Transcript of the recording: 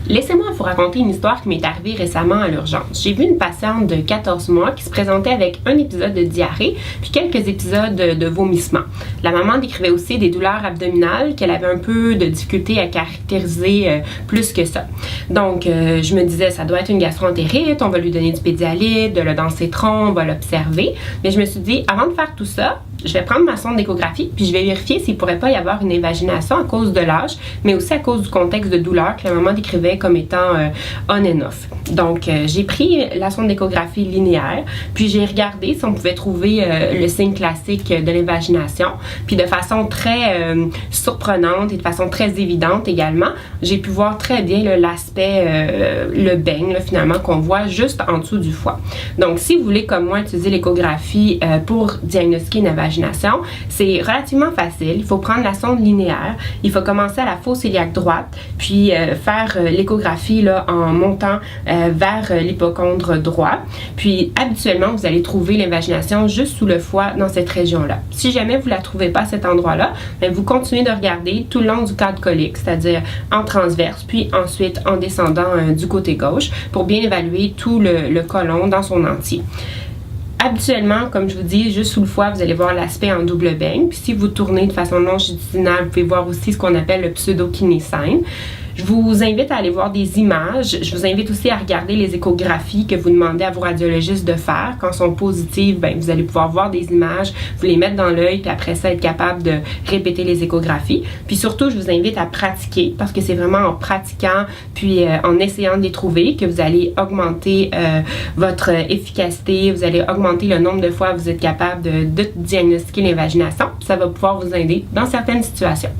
Laissez-moi vous raconter une histoire qui m'est arrivée récemment à l'urgence. J'ai vu une patiente de 14 mois qui se présentait avec un épisode de diarrhée puis quelques épisodes de vomissement. La maman décrivait aussi des douleurs abdominales qu'elle avait un peu de difficulté à caractériser plus que ça. Donc, je me disais, ça doit être une gastroentérite, on va lui donner du Pédialyte, de l'eau dans le citron, on va l'observer. Mais je me suis dit, avant de faire tout ça, je vais prendre ma sonde d'échographie puis je vais vérifier s'il ne pourrait pas y avoir une invagination à cause de l'âge, mais aussi à cause du contexte de douleur que la maman décrivait comme étant on and off. Donc, j'ai pris la sonde d'échographie linéaire, puis j'ai regardé si on pouvait trouver le signe classique de l'invagination. Puis de façon très surprenante et de façon très évidente également, j'ai pu voir très bien l'aspect, le beigne finalement qu'on voit juste en dessous du foie. Donc, si vous voulez comme moi utiliser l'échographie pour diagnostiquer une invagination, c'est relativement facile. Il faut prendre la sonde linéaire, il faut commencer à la fosse iliaque droite, puis faire l'échographie en montant vers l'hypocondre droit. Puis habituellement, vous allez trouver l'invagination juste sous le foie dans cette région-là. Si jamais vous ne la trouvez pas à cet endroit-là, vous continuez de regarder tout le long du cadre colique, c'est-à-dire en transverse, puis ensuite en descendant du côté gauche pour bien évaluer tout le côlon dans son entier. Habituellement, comme je vous dis, juste sous le foie, vous allez voir l'aspect en double beigne. Puis si vous tournez de façon longitudinale, vous pouvez voir aussi ce qu'on appelle le pseudo-kinésine. Je vous invite à aller voir des images. Je vous invite aussi à regarder les échographies que vous demandez à vos radiologistes de faire. Quand elles sont positives, vous allez pouvoir voir des images, vous les mettre dans l'œil, puis après ça, être capable de répéter les échographies. Puis surtout, je vous invite à pratiquer, parce que c'est vraiment en pratiquant, puis en essayant de les trouver, que vous allez augmenter votre efficacité, vous allez augmenter le nombre de fois que vous êtes capable de diagnostiquer l'invagination. Ça va pouvoir vous aider dans certaines situations.